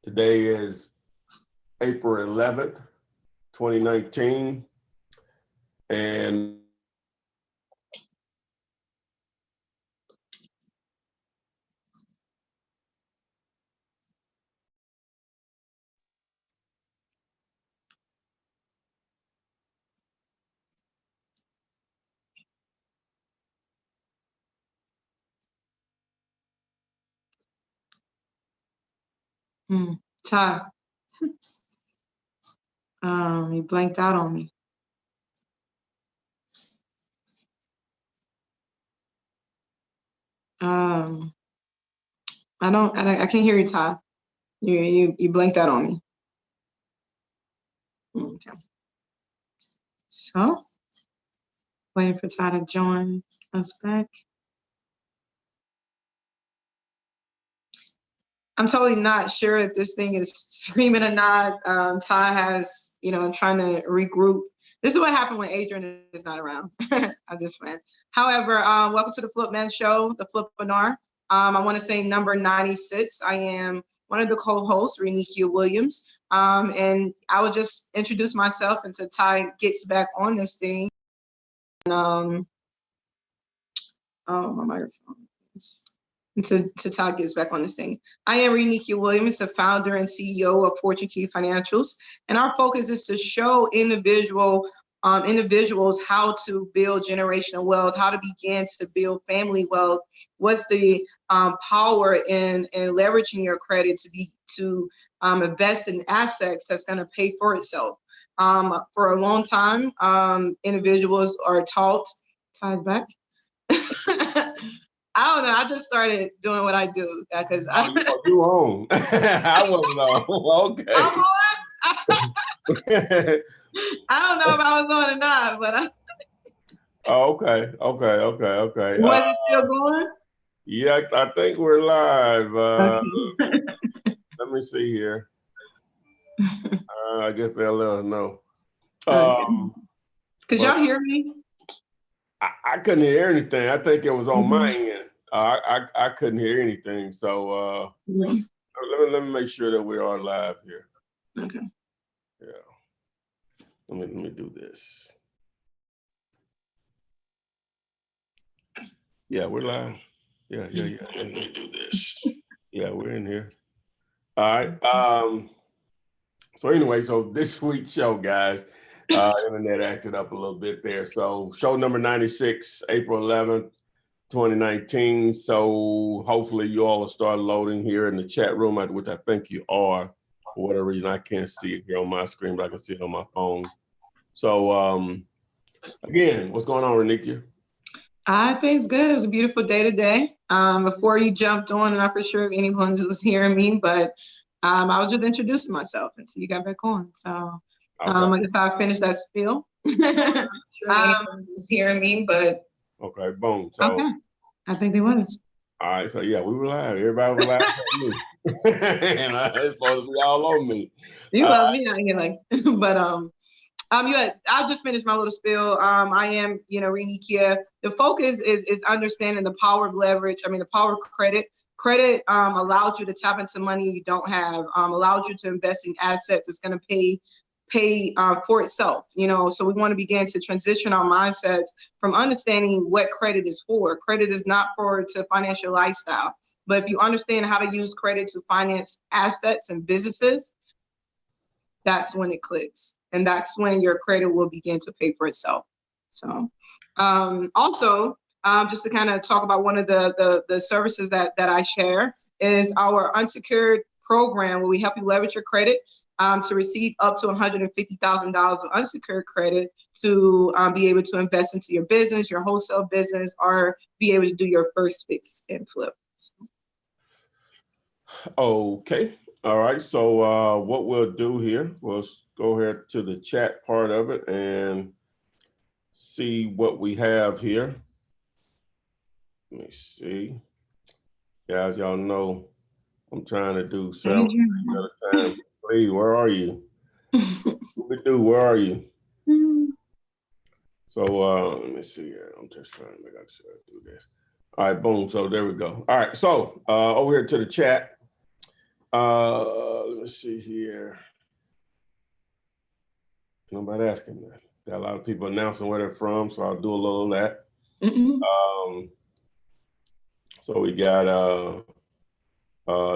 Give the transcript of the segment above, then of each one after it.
Today is April 11th, 2019. And Ty, you blanked out on me. I can't hear you, Ty. You blanked out on me. Okay. So, waiting for Ty to join us back. I'm totally not sure if this thing is streaming or not. Ty has, trying to regroup. This is what happened when Adrian is not around. I just went. However, welcome to the Flipman Show, the Flippinar. I want to say number 96. I am one of the co-hosts, Renikia Williams. And I will just introduce myself until Ty gets back on this thing. Oh, my microphone. Until Ty gets back on this thing. I am Renikia Williams, the founder and CEO of Fortune Key Financials. And our focus is to show individuals how to build generational wealth, how to begin to build family wealth. What's the power in leveraging your credit to invest in assets that's going to pay for itself. For a long time, individuals are taught. Ty's back. I don't know. I just started doing what I do because you on. I wasn't on. Okay. I'm on. I don't know if I was on or not, but Oh, okay. Was it still going? Yeah, I think we're live. Okay. Let me see here. I guess they'll let us know. Could y'all hear me? I couldn't hear anything. I think it was on my end. I couldn't hear anything. So let me make sure that we are live here. Okay. Yeah. Let me do this. Yeah, we're live. Yeah. Let me do this. Yeah, we're in here. All right. So anyway, so this week's show, guys, internet acted up a little bit there. So show number 96, April 11th, 2019. So hopefully you all will start loading here in the chat room, which I think you are. For whatever reason, I can't see it here on my screen, but I can see it on my phone. So again, what's going on, Renikia? I think it's good. It was a beautiful day today. Before you jumped on, I'm not for sure if anyone was hearing me, but I was just introducing myself until you got back on. So I guess I finished that spiel. Was hearing me, but okay, boom. So okay. I think they was. All right, so yeah, we were live. Everybody was live at me. And it's supposed to be all on me. You love me out here, like, but I'll just finish my little spiel. I am, Renikia. The focus is understanding the power of leverage. The power of credit. Credit allows you to tap into money you don't have. Allows you to invest in assets that's going to pay for itself. So we want to begin to transition our mindsets from understanding what credit is for. Credit is not to finance your lifestyle, but if you understand how to use credit to finance assets and businesses, that's when it clicks. And that's when your credit will begin to pay for itself. So also, just to kind of talk about one of the services that I share is our unsecured program where we help you leverage your credit to receive up to $150,000 of unsecured credit to be able to invest into your business, your wholesale business, or be able to do your first fix and flip. Okay. All right. So what we'll do here, we'll go ahead to the chat part of it and see what we have here. Let me see. Yeah, as y'all know, I'm trying to do several at a time. Please, where are you? Where are you? So let me see here. I'm just trying to make sure I do this. All right, boom. So there we go. All right. So over here to the chat. Let's see here. Nobody asking that. Got a lot of people announcing where they're from, so I'll do a little of that. So we got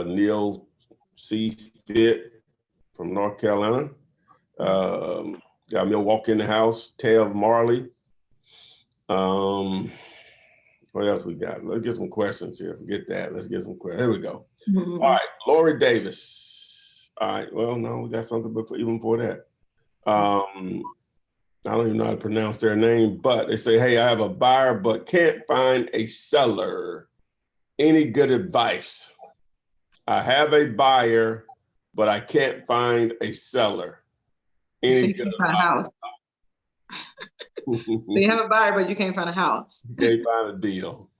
Neil C. Fit from North Carolina. Got Milwaukee in the house. Tev Marley. What else we got? Let's get some questions here. Forget that. Let's get some questions. Here we go. All right, Lori Davis. All right. Well, no, we got something before, even before that. I don't even know how to pronounce their name, but they say, hey, I have a buyer, but can't find a seller. Any good advice? I have a buyer, but I can't find a seller. Any good advice? So you have a buyer, but you can't find a house. You can't find a deal.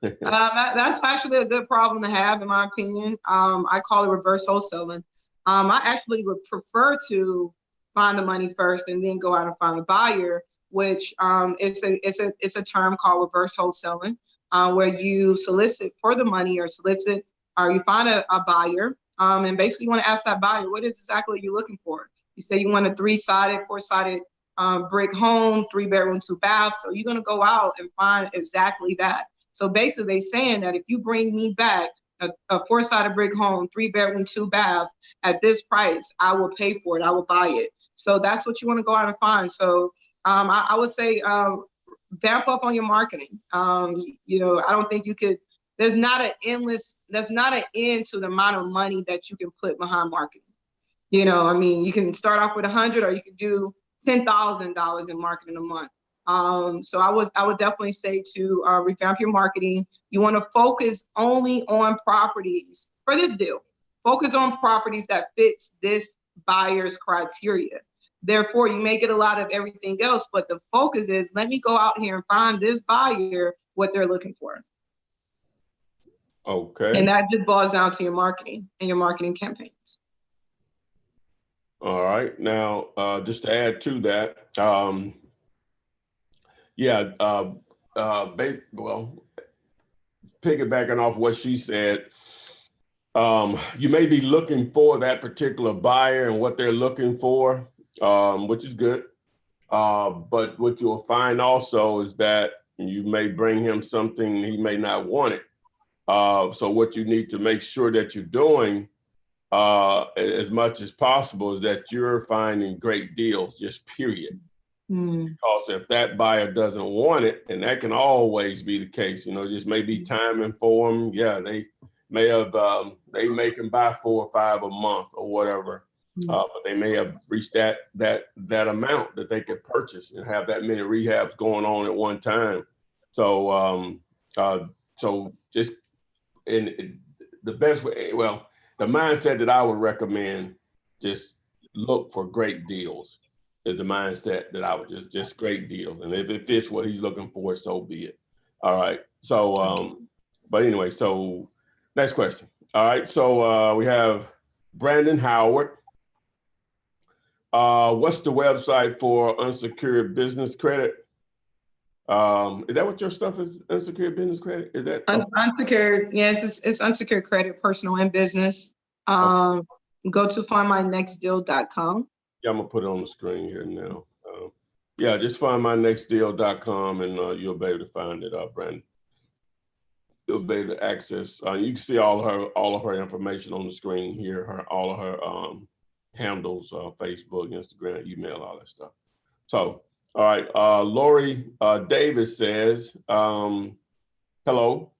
That's actually a good problem to have, in my opinion. I call it reverse wholesaling. I actually would prefer to find the money first and then go out and find a buyer, which it's a term called reverse wholesaling, where you solicit for the money or you find a buyer, and basically you want to ask that buyer, what exactly are you looking for? You say you want a 3-sided, 4-sided brick home, 3-bedroom, 2 baths. So you're going to go out and find exactly that. So basically they're saying that if you bring me back a 4-sided brick home, 3-bedroom, 2 bath at this price, I will pay for it. I will buy it. So that's what you want to go out and find. So I would say vamp up on your marketing. I don't think you could. There's not an end to the amount of money that you can put behind marketing. You can start off with 100, or you could do $10,000 in marketing a month. So I would definitely say to revamp your marketing. You want to focus only on properties for this deal. Focus on properties that fits this buyer's criteria. Therefore, you may get a lot of everything else, but the focus is, let me go out here and find this buyer what they're looking for. Okay. And that just boils down to your marketing and your marketing campaigns. All right. Now, just to add to that, piggybacking off what she said, you may be looking for that particular buyer and what they're looking for, which is good. But what you'll find also is that you may bring him something he may not want it. So what you need to make sure that you're doing as much as possible is that you're finding great deals, just period. Because if that buyer doesn't want it, and that can always be the case, just maybe timing for them. Yeah, they may have, they make them buy 4 or 5 a month or whatever, but they may have reached that amount that they could purchase and have that many rehabs going on at one time. So, so just in the best way, the mindset that I would recommend, just look for great deals, is the mindset that I would just great deals. And if it fits what he's looking for, so be it. All right. So, but anyway, so next question. All right. So we have Brandon Howard. What's the website for unsecured business credit? Is that what your stuff is? Unsecured business credit? Is that unsecured? Yes, it's unsecured credit, personal and business. Go to findmynextdeal.com. Yeah, I'm gonna put it on the screen here now. Yeah, just findmynextdeal.com and you'll be able to find it, Brandon. You'll be able to access. You can see all of her information on the screen here. All of her handles, Facebook, Instagram, email, all that stuff. So, all right, Lori Davis says, hello.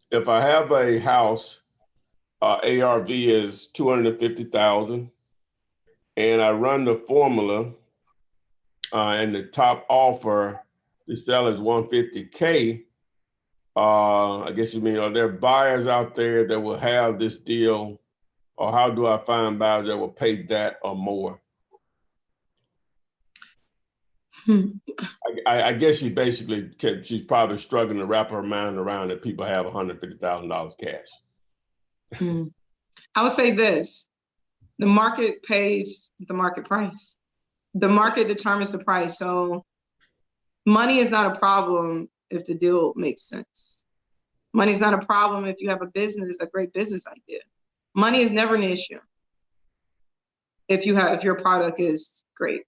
If I have a house, ARV is $250,000. And I run the formula, and the top offer to sell is $150K. I guess you mean, are there buyers out there that will have this deal, or how do I find buyers that will pay that or more? I guess she's probably struggling to wrap her mind around that people have $150,000 cash. I would say this. The market pays the market price. The market determines the price. So money is not a problem if the deal makes sense. Money's not a problem if you have a business, a great business idea. Money is never an issue if your product is great.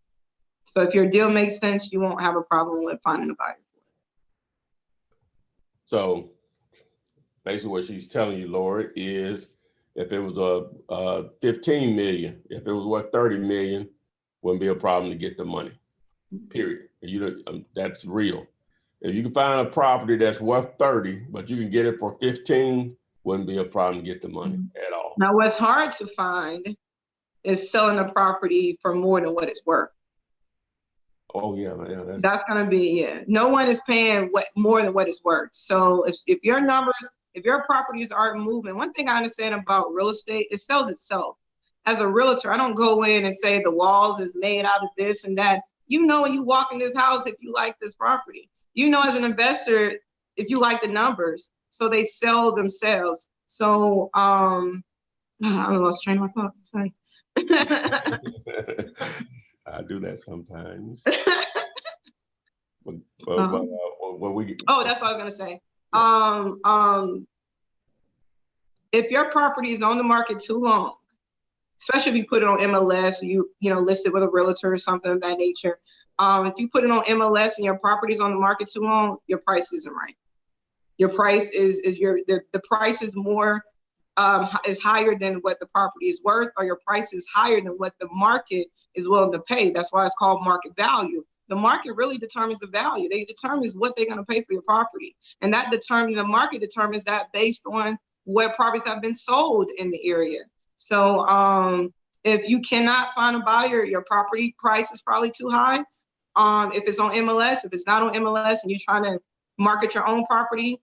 So if your deal makes sense, you won't have a problem with finding a buyer. So basically what she's telling you, Lori, is if it was a 15 million, if it was worth 30 million, wouldn't be a problem to get the money, period. That's real. If you can find a property that's worth 30, but you can get it for 15, wouldn't be a problem to get the money at all. Now, what's hard to find is selling a property for more than what it's worth. Oh yeah, man. That's gonna be, no one is paying more than what it's worth. So if your numbers, if your properties aren't moving, one thing I understand about real estate, it sells itself. As a realtor, I don't go in and say the walls is made out of this and that. You know, when you walk in this house, if you like this property, you know, as an investor, if you like the numbers, so they sell themselves. So, I lost train of thought, sorry. I do that sometimes. That's what I was gonna say. If your property is on the market too long, especially if you put it on MLS, or you list it with a realtor or something of that nature. If you put it on MLS and your property is on the market too long, your price isn't right. Your price the price is more is higher than what the property is worth, or your price is higher than what the market is willing to pay. That's why it's called market value. The market really determines the value. They determines what they're going to pay for your property, and the market determines that based on what properties have been sold in the area. So if you cannot find a buyer, your property price is probably too high. If it's on MLS, if it's not on MLS and you're trying to market your own property,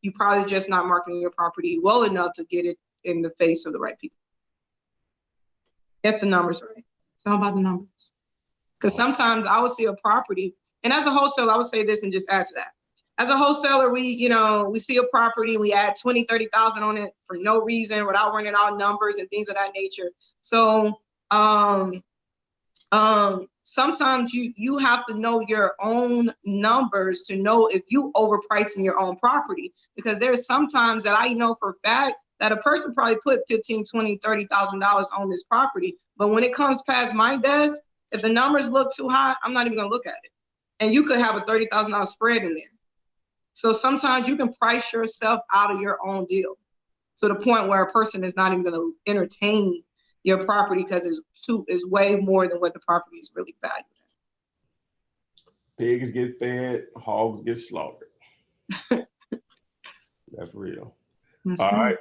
you're probably just not marketing your property well enough to get it in the face of the right people. If the numbers are right. It's all about the numbers. Because sometimes I would see a property, and as a wholesaler, I would say this and just add to that. As a wholesaler, we see a property, we add 20, 30,000 on it for no reason without running out numbers and things of that nature. So sometimes you have to know your own numbers to know if you overpricing your own property, because there's sometimes that I know for a fact that a person probably put $15,000, $20,000, $30,000 on this property. But when it comes past my desk, if the numbers look too high, I'm not even gonna look at it. And you could have a $30,000 spread in there. So sometimes you can price yourself out of your own deal to the point where a person is not even gonna entertain your property because it's way more than what the property is really valued at. Pigs get fed, hogs get slaughtered. That's real. That's all right.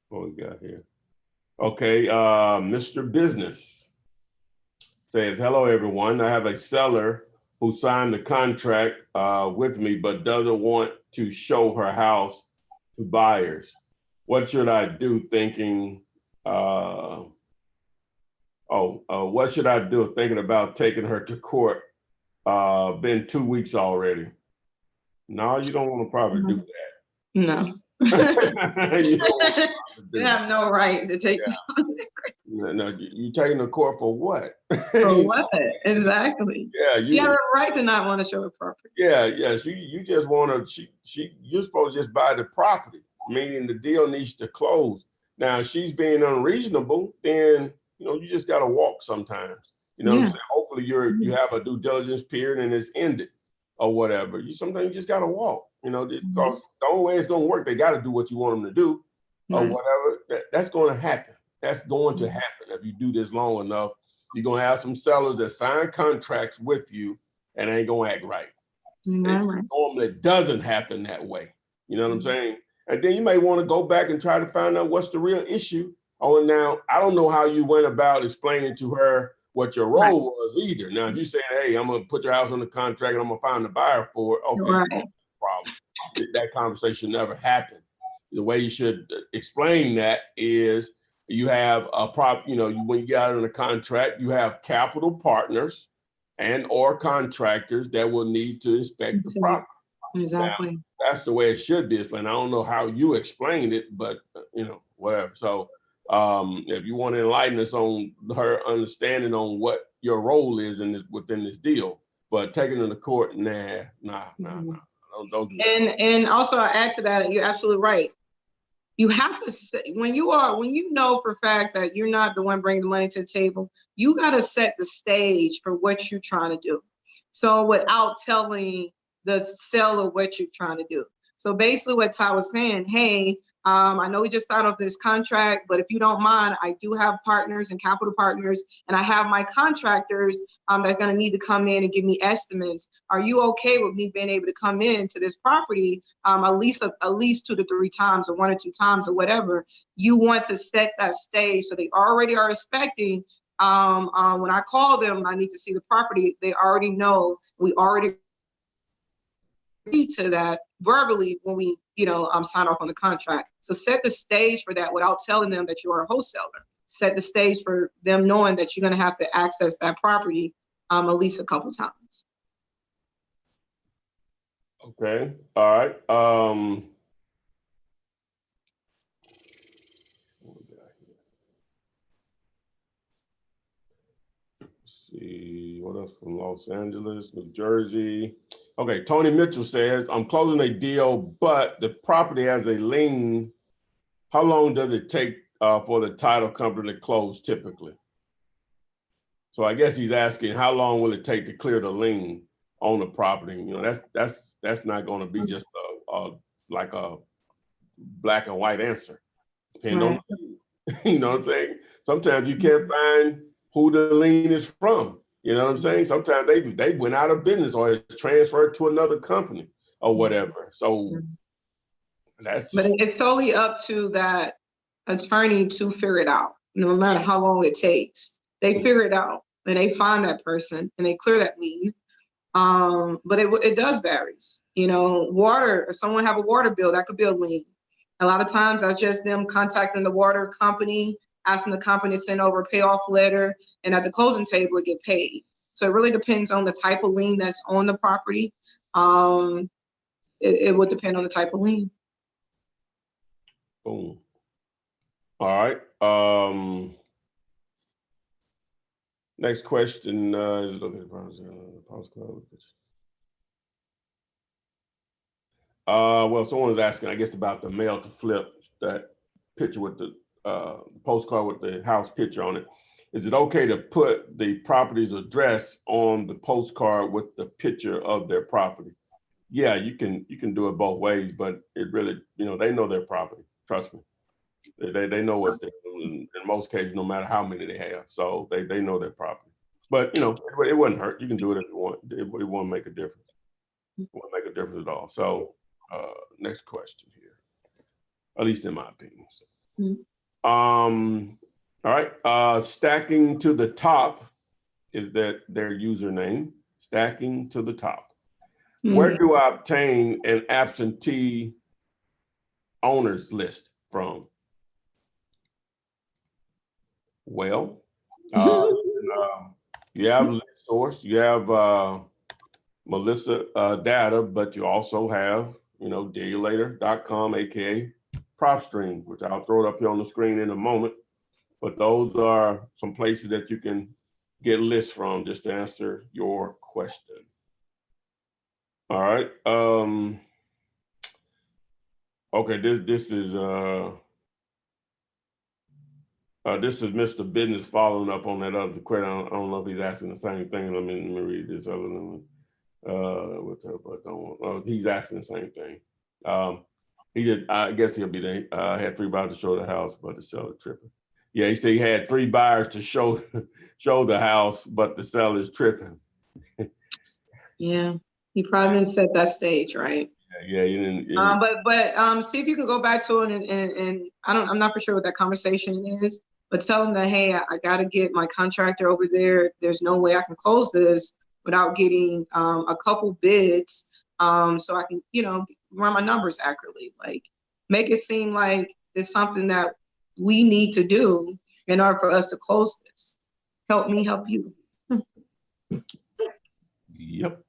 What we got here? Okay, Mr. Business says, hello, everyone. I have a seller who signed the contract with me, but doesn't want to show her house to buyers. What should I do thinking, what should I do thinking about taking her to court? Been 2 weeks already. No, you don't want to probably do that. No. You have no right to take this on. No, you taking the court for what? For what? Exactly. Yeah, you have a right to not want to show the property. Yeah, you just want to. You're supposed to just buy the property, meaning the deal needs to close. Now, if she's being unreasonable, then you just got to walk sometimes. You know what I'm saying? Hopefully, you have a due diligence period and it's ended or whatever. Sometimes you just got to walk. Because the only way it's going to work, they got to do what you want them to do or whatever. That's going to happen. That's going to happen. If you do this long enough, you're going to have some sellers that sign contracts with you and ain't going to act right. Normally, it doesn't happen that way. You know what I'm saying? And then you may want to go back and try to find out what's the real issue. Oh, now, I don't know how you went about explaining to her what your role was either. Now, if you say, hey, I'm going to put your house on the contract and I'm going to find a buyer for it, okay, problem. That conversation never happened. The way you should explain that is you have a when you get out on a contract, you have capital partners and or contractors that will need to inspect the property. Exactly. Now, that's the way it should be explained. I don't know how you explained it, but whatever. So if you want to enlighten us on her understanding on what your role is within this deal, but taking it to court, nah. Don't do that. And also I add to that, you're absolutely right. You have to say, when you know for a fact that you're not the one bringing the money to the table, you got to set the stage for what you're trying to do. So without telling the seller what you're trying to do. So basically what Ty was saying, hey, I know we just started off this contract, but if you don't mind, I do have partners and capital partners, and I have my contractors that's going to need to come in and give me estimates. Are you okay with me being able to come in to this property at least 2 to 3 times, or 1 or 2 times, or whatever? You want to set that stage so they already are expecting. When I call them, I need to see the property. They already know. We already agree to that verbally when we, sign off on the contract. So set the stage for that without telling them that you are a wholesaler. Set the stage for them knowing that you're going to have to access that property at least a couple times. Okay. All right. Let's see what else from Los Angeles, New Jersey. Okay, Tony Mitchell says, I'm closing a deal, but the property has a lien. How long does it take for the title company to close typically? So I guess he's asking, how long will it take to clear the lien on the property? That's not going to be just like a black and white answer. Depending on, you know what I'm saying? Sometimes you can't find who the lien is from. You know what I'm saying? Sometimes they went out of business or it's transferred to another company or whatever. So but it's solely up to that attorney to figure it out. No matter how long it takes, they figure it out and they find that person and they clear that lien. But it does varies. Water, if someone have a water bill, that could be a lien. A lot of times that's just them contacting the water company, asking the company to send over a payoff letter, and at the closing table it get paid. So it really depends on the type of lien that's on the property. It would depend on the type of lien. Boom. All right. Next question is it okay? Well, someone is asking, I guess, about the mail to flip, that picture with the postcard with the house picture on it. Is it okay to put the property's address on the postcard with the picture of their property? Yeah, you can do it both ways, but it really, they know their property. Trust me. They know what's there in most cases, no matter how many they have. So they know their property. But it wouldn't hurt. You can do it if you want. It won't make a difference. It won't make a difference at all. So next question here, at least in my opinion. So. All right. Stacking to the top is their username. Stacking to the top. Where do I obtain an absentee owners list from? Well, you have ListSource, you have Melissa data, but you also have, dealulator.com, aka PropStream, which I'll throw it up here on the screen in a moment. But those are some places that you can get lists from, just to answer your question. All right. Okay, this is Mr. Business following up on that other question. I don't know if he's asking the same thing. Let me read this other than he's asking the same thing. He did. I guess he'll be there. Had 3 buyers to show the house, but the seller tripping. Yeah, he said he had 3 buyers to show the house, but the seller's tripping. Yeah, he probably didn't set that stage, right? Yeah, you didn't. But see if you can go back to it and I'm not for sure what that conversation is, but tell him that, hey, I got to get my contractor over there. There's no way I can close this without getting a couple bids, so I can, run my numbers accurately. Like, make it seem like it's something that we need to do in order for us to close this. Help me help you. Yep.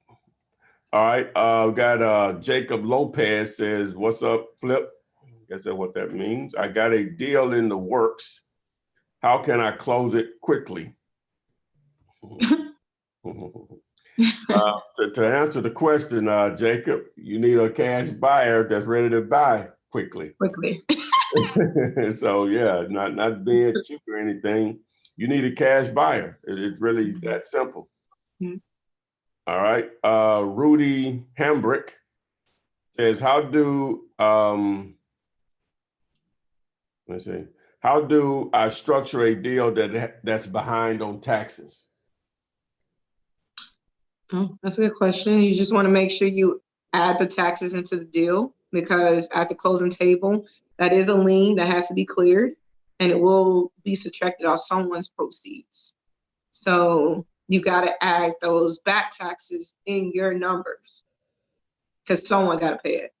All right. We got Jacob Lopez says, "What's up, Flip?" I guess that's what that means. I got a deal in the works. How can I close it quickly? To answer the question, Jacob, you need a cash buyer that's ready to buy quickly. So yeah, not being cheap or anything. You need a cash buyer. It's really that simple. Mm-hmm. All right. Rudy Hambrick says, how do I structure a deal that's behind on taxes? Oh, that's a good question. You just want to make sure you add the taxes into the deal, because at the closing table, that is a lien that has to be cleared, and it will be subtracted off someone's proceeds. So you got to add those back taxes in your numbers, because someone got to pay it.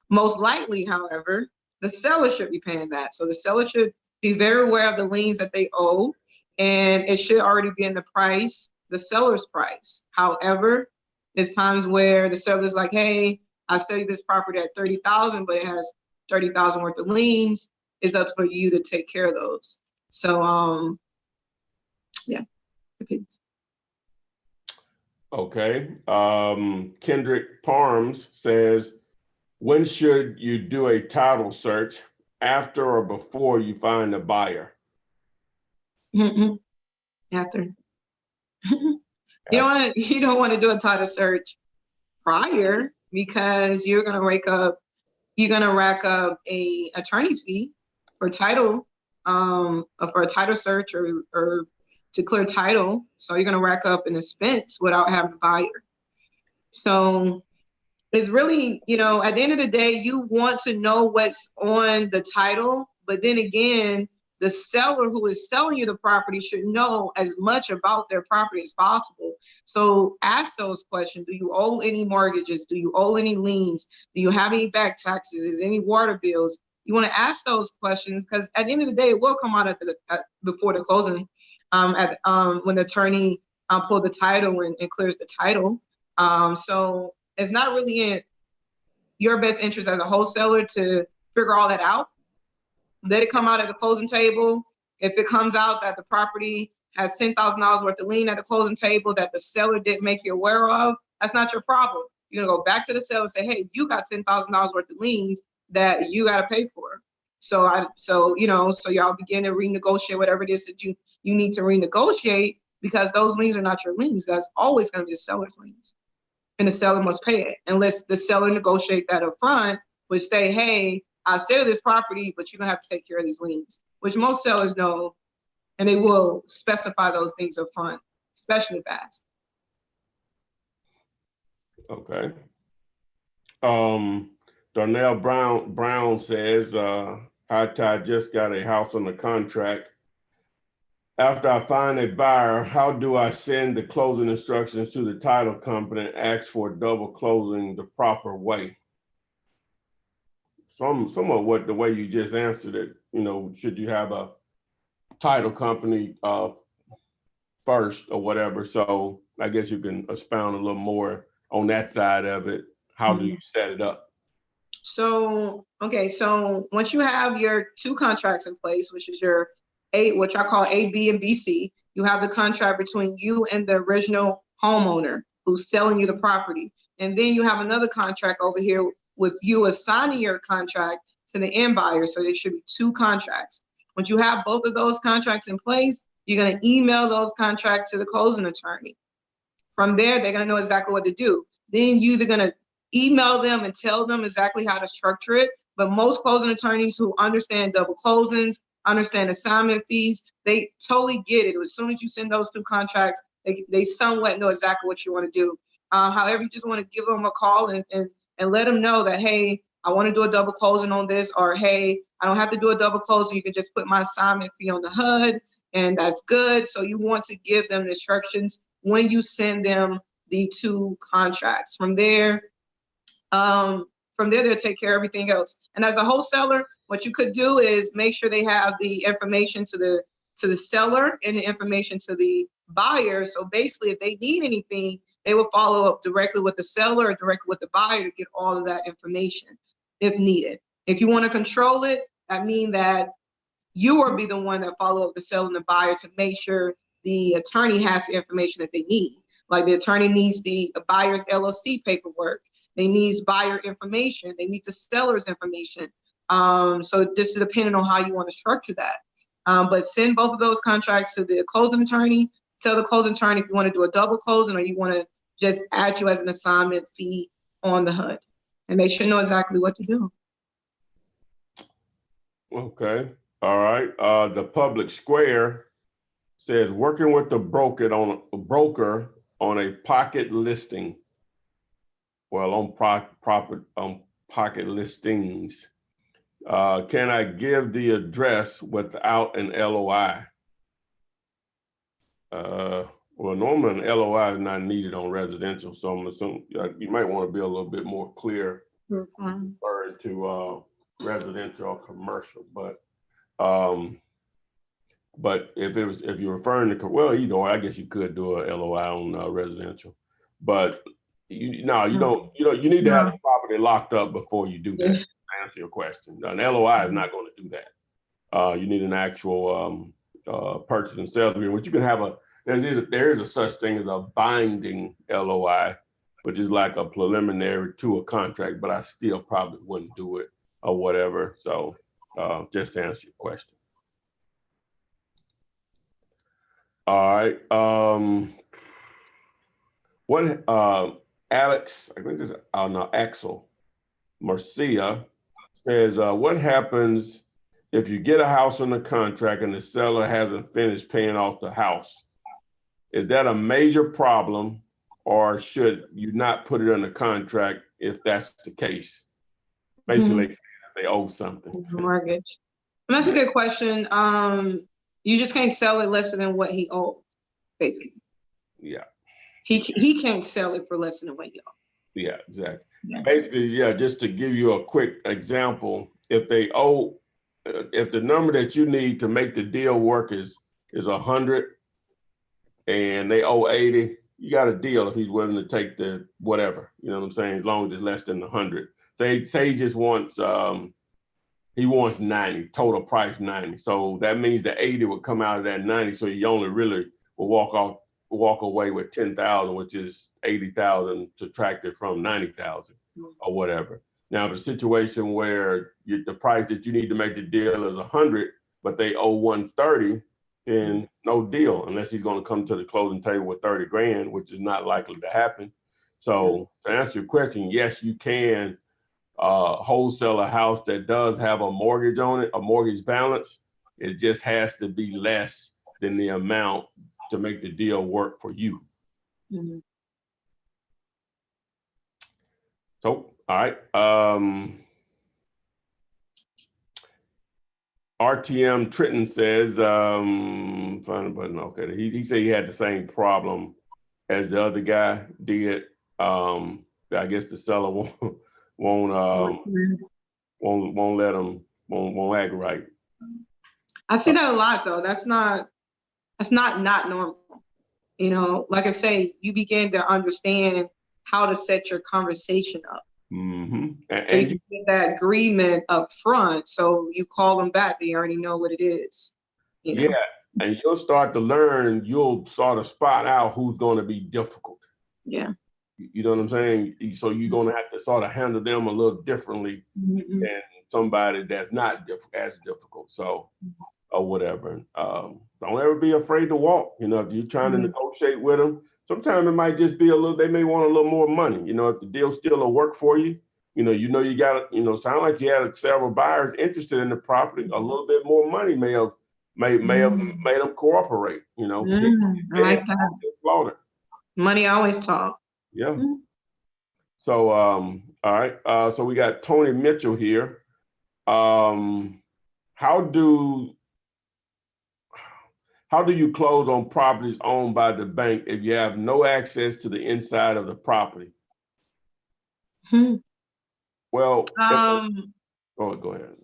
Most likely, however, the seller should be paying that. So the seller should be very aware of the liens that they owe, and it should already be in the price, the seller's price. However, there's times where the seller's like, hey, I sell you this property at $30,000, but it has $30,000 worth of liens. It's up for you to take care of those. So, yeah. Okay. Kendrick Parms says, when should you do a title search, after or before you find a buyer? After. You don't want to do a title search prior, because you're gonna rack up a attorney fee for title, for a title search or to clear title. So you're gonna rack up an expense without having a buyer. So it's really, at the end of the day, you want to know what's on the title, but then again, the seller who is selling you the property should know as much about their property as possible. So ask those questions. Do you owe any mortgages? Do you owe any liens? Do you have any back taxes? Is there any water bills? You want to ask those questions, because at the end of the day, it will come out before the closing, when the attorney pulls the title and clears the title. So it's not really in your best interest as a wholesaler to figure all that out. Let it come out at the closing table. If it comes out that the property has $10,000 worth of lien at the closing table that the seller didn't make you aware of, that's not your problem. You're gonna go back to the seller and say, hey, you got $10,000 worth of liens that you gotta pay for. So y'all begin to renegotiate whatever it is that you need to renegotiate, because those liens are not your liens. That's always gonna be the seller's liens. And the seller must pay it, unless the seller negotiate that up front, which say, hey, I'll sell this property, but you're gonna have to take care of these liens, which most sellers know, and they will specify those things up front, especially fast. Okay. Darnell Brown says, I just got a house on the contract. After I find a buyer, how do I send the closing instructions to the title company and ask for double closing the proper way? Somewhat what the way you just answered it, should you have a title company first or whatever? So I guess you can expound a little more on that side of it. How do you set it up? So once you have your two contracts in place, which is your which I call A, B, and BC, you have the contract between you and the original homeowner who's selling you the property. And then you have another contract over here with you assigning your contract to the end buyer. So there should be two contracts. Once you have both of those contracts in place, you're going to email those contracts to the closing attorney. From there, they're going to know exactly what to do. Then you're either going to email them and tell them exactly how to structure it. But most closing attorneys who understand double closings, understand assignment fees, they totally get it. As soon as you send those two contracts, they somewhat know exactly what you want to do. However, you just want to give them a call and let them know that, hey, I want to do a double closing on this, or hey, I don't have to do a double closing. You can just put my assignment fee on the HUD, and that's good. So you want to give them the instructions when you send them the two contracts. From there, they'll take care of everything else. And as a wholesaler, what you could do is make sure they have the information to the seller and the information to the buyer. So basically, if they need anything, they will follow up directly with the seller or directly with the buyer to get all of that information if needed. If you want to control it, that means that you will be the one that follow up the seller and the buyer to make sure the attorney has the information that they need. Like the attorney needs the buyer's LLC paperwork. They needs buyer information. They need the seller's information. So this is depending on how you want to structure that. But send both of those contracts to the closing attorney. Tell the closing attorney if you want to do a double closing or you want to just add you as an assignment fee on the HUD. And they should know exactly what to do. Okay. All right. The Public Square says working with the broker on a pocket listing. Well, on pocket listings. Can I give the address without an LOI? Well, normally an LOI is not needed on residential, so I'm assuming you might want to be a little bit more clear referring to residential or commercial. But if you're referring to, well, either way, I guess you could do a LOI on residential. But you need to have the property locked up before you do that. Yes. To answer your question, an LOI is not going to do that. You need an actual purchase and sales agreement, which you can have there is a such thing as a binding LOI, which is like a preliminary to a contract, but I still probably wouldn't do it or whatever. So just to answer your question. All right. Alex, I think it's Axel Marcia says, what happens if you get a house under contract and the seller hasn't finished paying off the house? Is that a major problem, or should you not put it under contract if that's the case? Basically, they owe something. Mortgage. And that's a good question. You just can't sell it less than what he owed, basically. Yeah. He can't sell it for less than what he owed. Yeah, exactly. Yeah. Basically, yeah, just to give you a quick example, if they owe, if the number that you need to make the deal work is 100 and they owe 80, you got a deal if he's willing to take the whatever, you know what I'm saying, as long as it's less than 100. Say he just wants, he wants 90, total price 90. So that means the 80 would come out of that 90. So you only really will walk away with 10,000, which is 80,000 subtracted from 90,000 or whatever. Now, if it's a situation where the price that you need to make the deal is 100, but they owe 130, then no deal, unless he's going to come to the closing table with 30 grand, which is not likely to happen. So to answer your question, yes, you can wholesale a house that does have a mortgage on it, a mortgage balance. It just has to be less than the amount to make the deal work for you. Mm-hmm. So, all right. RTM Trenton says, find a button. Okay. He said he had the same problem as the other guy did. I guess the seller won't let him, won't act right. I see that a lot though. That's not normal. You know, like I say, you begin to understand how to set your conversation up. Mm-hmm. And you get that agreement up front, so you call them back, they already know what it is. You know? Yeah, and you'll start to learn, you'll sort of spot out who's going to be difficult. Yeah. You know what I'm saying? So you're going to have to sort of handle them a little differently than somebody that's not as difficult. So, or whatever. Don't ever be afraid to walk. You know, if you're trying to negotiate with them, sometimes it might just be they may want a little more money. You know, if the deal still will work for you, you got, sound like you had several buyers interested in the property. A little bit more money may have made them cooperate, I like that. Money always talk. Yeah. So, all right. So we got Tony Mitchell here. How do you close on properties owned by the bank if you have no access to the inside of the property? Well, go ahead.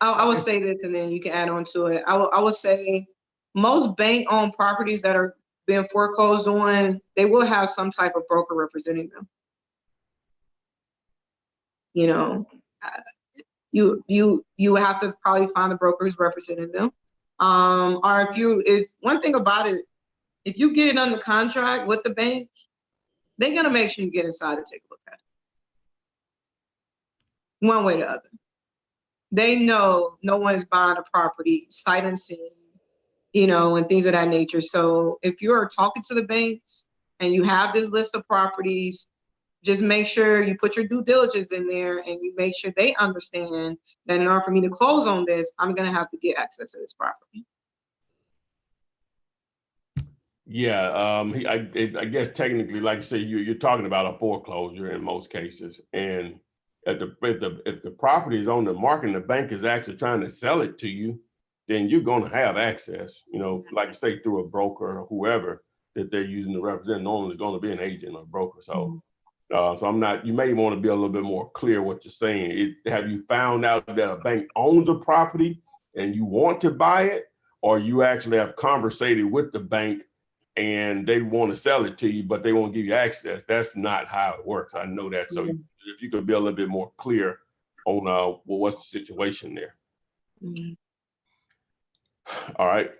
I would say this, and then you can add on to it. I would say most bank-owned properties that are being foreclosed on, they will have some type of broker representing them. You have to probably find the broker who's representing them. Or if one thing about it if you get it under contract with the bank, they're gonna make sure you get inside and take a look at it. One way or the other. They know no one's buying a property sight unseen, and things of that nature. So if you're talking to the banks and you have this list of properties, just make sure you put your due diligence in there and you make sure they understand that in order for me to close on this, I'm gonna have to get access to this property. Yeah, I guess technically, like you say, you're talking about a foreclosure in most cases, and if the property is on the market and the bank is actually trying to sell it to you, then you're going to have access. Like you say, through a broker or whoever that they're using to represent. Normally, it's going to be an agent or broker. So, so I'm not. You may want to be a little bit more clear what you're saying. Have you found out that a bank owns a property and you want to buy it, or you actually have conversated with the bank and they want to sell it to you, but they won't give you access? That's not how it works. I know that. So if you could be a little bit more clear on what's the situation there. All right.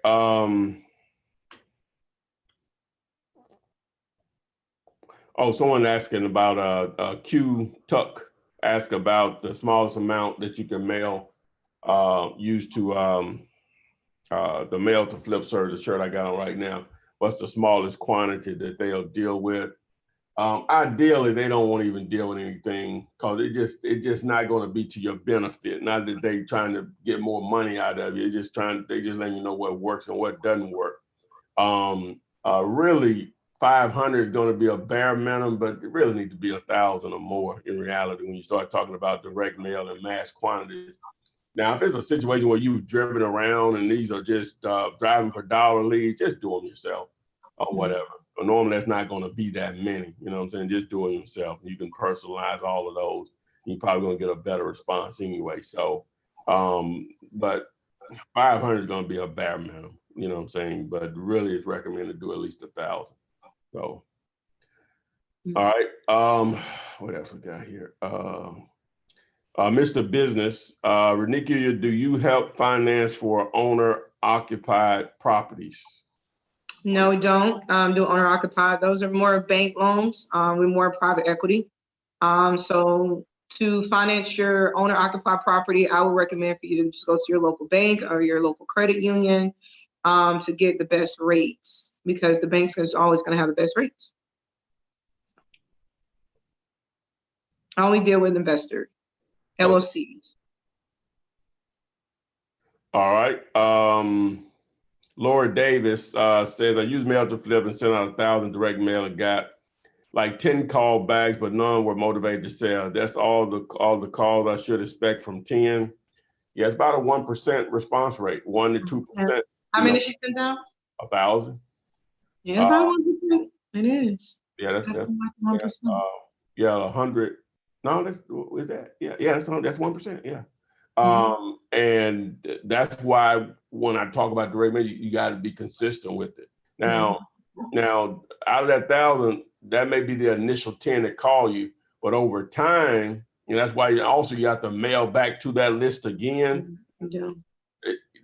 Someone asking about Q-Tuck, ask about the smallest amount that you can mail, used to the mail to flip service, the shirt I got on right now. What's the smallest quantity that they'll deal with? Ideally, they don't want to even deal with anything because it's just not going to be to your benefit. Not that they're trying to get more money out of you. They just letting you know what works and what doesn't work. Really, 500 is going to be a bare minimum, but it really need to be 1,000 or more in reality when you start talking about direct mail and mass quantities. Now, if it's a situation where you've driven around and these are just driving for dollar leads, just do them yourself or whatever. But normally that's not going to be that many, you know what I'm saying? Just do it yourself. You can personalize all of those. You're probably going to get a better response anyway. So, but 500 is going to be a bare minimum, you know what I'm saying? But really it's recommended to do at least 1,000. So, all right. What else we got here? Mr. Business, Renikia, do you help finance for owner-occupied properties? No, we don't do owner-occupied. Those are more bank loans. We're more private equity. So to finance your owner-occupied property, I would recommend for you to just go to your local bank or your local credit union to get the best rates, because the bank's always going to have the best rates. I only deal with investor LLCs. All right. Laura Davis says, I use mail to flip and sent out 1,000 direct mail and got like 10 call bags, but none were motivated to sell. That's all the calls I should expect from 10. Yeah, it's about a 1% response rate, 1 to 2%. How many she sent out? 1,000. Yeah, it's about 1%. It is. Yeah, that's 1%. Yeah, 100. No, is that? Yeah, that's 1%. Yeah. And that's why when I talk about direct mail, you got to be consistent with it. Now, out of that 1,000, that may be the initial 10 that call you, but over time, that's why you have to mail back to that list again.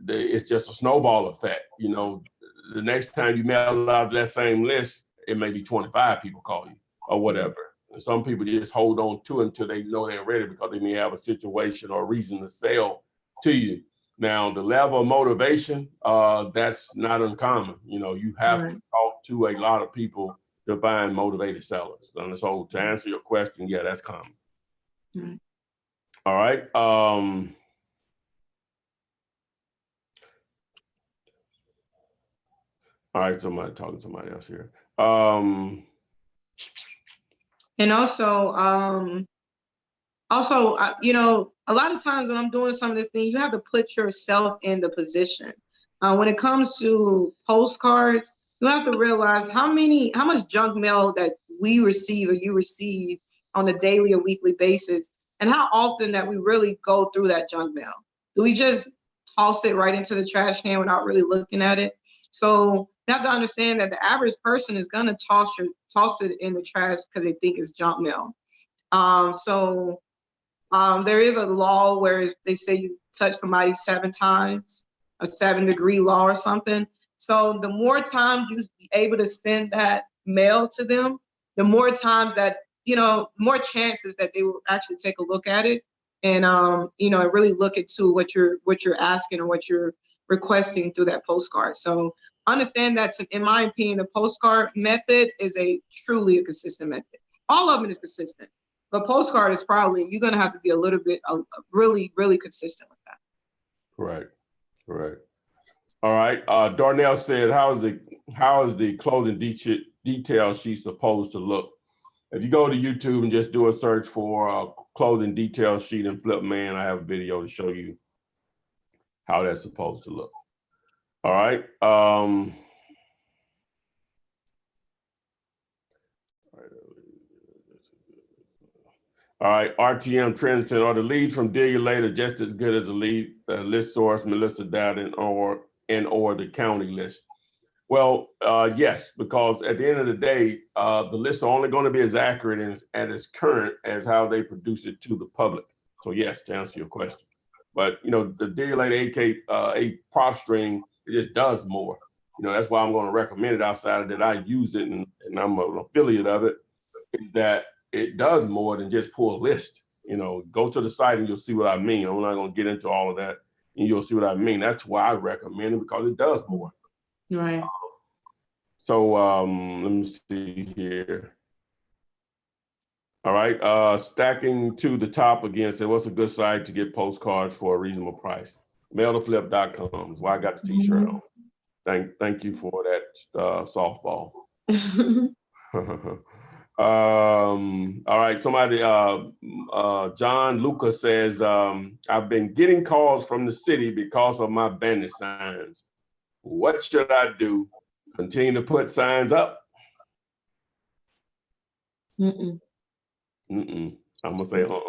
It's just a snowball effect. The next time you mail out that same list, it may be 25 people call you or whatever. And some people just hold on to it until they know they're ready because they may have a situation or a reason to sell to you. Now, the level of motivation, that's not uncommon. You have to talk to a lot of people to find motivated sellers. And so to answer your question, yeah, that's common. All right. All right, talking to somebody else here. And also, a lot of times when I'm doing some of the things, you have to put yourself in the position. When it comes to postcards, you have to realize how much junk mail that we receive or you receive on a daily or weekly basis, and how often that we really go through that junk mail. Do we just toss it right into the trash can without really looking at it? So you have to understand that the average person is going to toss it in the trash because they think it's junk mail. So there is a law where they say you touch somebody 7 times, a 7-degree law or something. So the more times you be able to send that mail to them, the more times that, more chances that they will actually take a look at it and, and really look into what you're asking or what you're requesting through that postcard. So understand that, in my opinion, the postcard method is truly a consistent method. All of it is consistent, but postcard is probably, you're going to have to be a little bit really, really consistent with that. Right. All right. Darnell said, how is the clothing detail sheet supposed to look? If you go to YouTube and just do a search for clothing detail sheet in Flipman, I have a video to show you how that's supposed to look. All right. All right. RTM Trend said, are the leads from Deal You Later just as good as the lead list source, Melissa Dowden, or the county list? Well, yes, because at the end of the day, the lists are only going to be as accurate and as current as how they produce it to the public. So yes, to answer your question. But, the Deal You Later a prop string, it just does more. That's why I'm going to recommend it outside of that. I use it and I'm an affiliate of it, is that it does more than just pull a list. Go to the site and you'll see what I mean. I'm not going to get into all of that, and you'll see what I mean. That's why I recommend it, because it does more. Right. So let me see here. All right, stacking to the top again said, what's a good site to get postcards for a reasonable price? Mailtoflip.com is why I got the t-shirt on. Thank you for that softball. All right, somebody, John Lucas says, I've been getting calls from the city because of my bandit signs. What should I do? Continue to put signs up? Mm-mm. I'm gonna say too.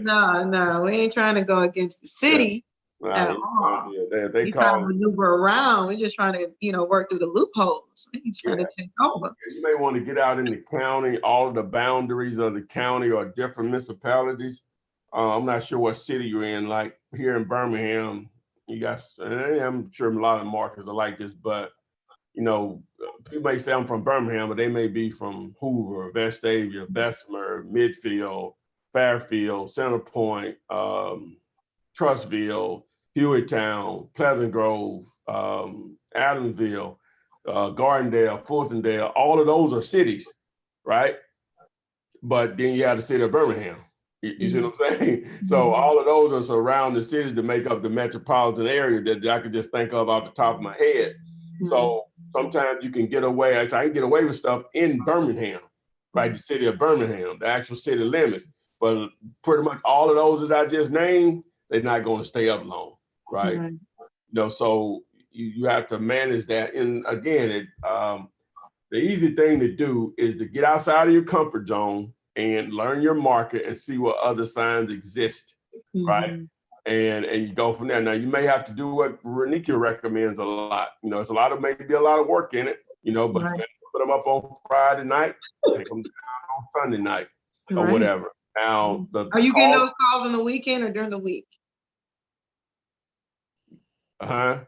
No, we ain't trying to go against the city at all. They trying to maneuver around. We're just trying to, work through the loopholes. We're trying to take over. You may want to get out in the county, all of the boundaries of the county or different municipalities. I'm not sure what city you're in. Like here in Birmingham, you got, I'm sure a lot of markets are like this, but people may say I'm from Birmingham, but they may be from Hoover, Vestavia, Bessemer, Midfield, Fairfield, Center Point, Trustville, Hewitttown, Pleasant Grove, Adamsville, Gardendale, Fultondale. All of those are cities, right? But then you have the city of Birmingham. You see what I'm saying? So all of those are surrounding cities that make up the metropolitan area that I could just think of off the top of my head. So sometimes you can get away. I can get away with stuff in Birmingham, right? The city of Birmingham, the actual city limits. But pretty much all of those that I just named, they're not going to stay up long, right? So you have to manage that. And again, the easy thing to do is to get outside of your comfort zone and learn your market and see what other signs exist, right? And you go from there. Now you may have to do what Renika recommends a lot. It's maybe a lot of work in it, but you put them up on Friday night, take them down on Sunday night or whatever. Now, are you getting those calls on the weekend or during the week? Say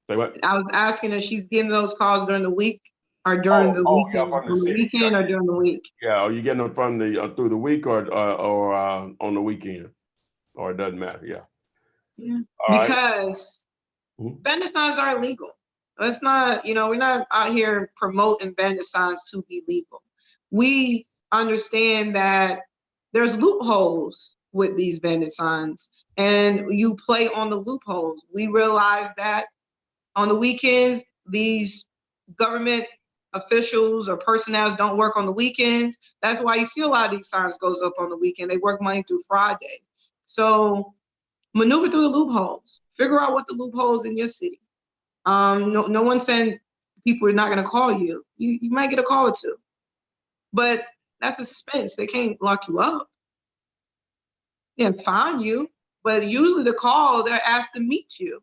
what? I was asking if she's getting those calls during the week or during the weekend. Yeah, from the weekend or during the week? Yeah, are you getting them from through the week or on the weekend? Or it doesn't matter, yeah. Because bandit signs are illegal. Let's not, we're not out here promoting bandit signs to be legal. We understand that there's loopholes with these bandit signs and you play on the loopholes. We realize that on the weekends, these government officials or personnel don't work on the weekends. That's why you see a lot of these signs goes up on the weekend. They work Monday through Friday. So maneuver through the loopholes. Figure out what the loopholes in your city. No one's saying people are not going to call you. You might get a call or two, but that's a suspense. They can't lock you up. They can fine you, but usually the call, they're asked to meet you.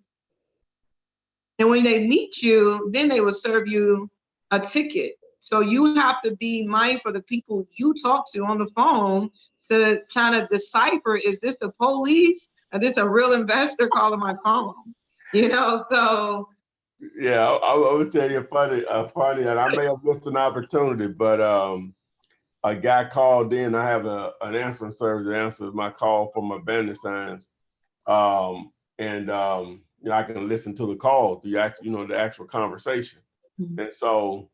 And when they meet you, then they will serve you a ticket. So you have to be mindful of the people you talk to on the phone to try to decipher, is this the police? Or this a real investor calling my phone? So Yeah, I will tell you funny, and I may have missed an opportunity, but a guy called in. I have an answering service that answers my call for my bandit signs, I can listen to the call, the actual conversation. Mm-hmm. And so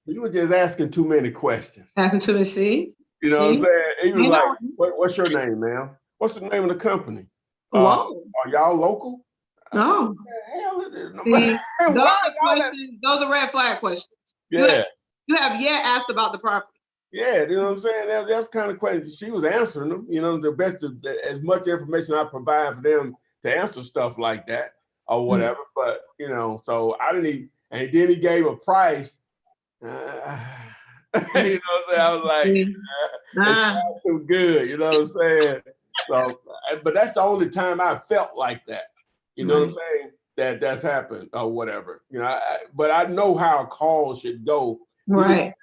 he was just asking too many questions. Asking to the see. You know what I'm saying? He was like, "What's your name, ma'am? What's the name of the company? Are y'all local?" Oh, hell it is. see, those are red flag questions. Yeah. You have yet asked about the property. Yeah, you know what I'm saying? That's kind of questions. She was answering them, the best of as much information I provide for them to answer stuff like that or whatever. But, so I didn't even, and then he gave a price. You know what I'm saying? I was like, it's not too good, you know what I'm saying? So, but that's the only time I felt like that. You know what I'm saying? That's happened or whatever. But I know how a call should go. Right.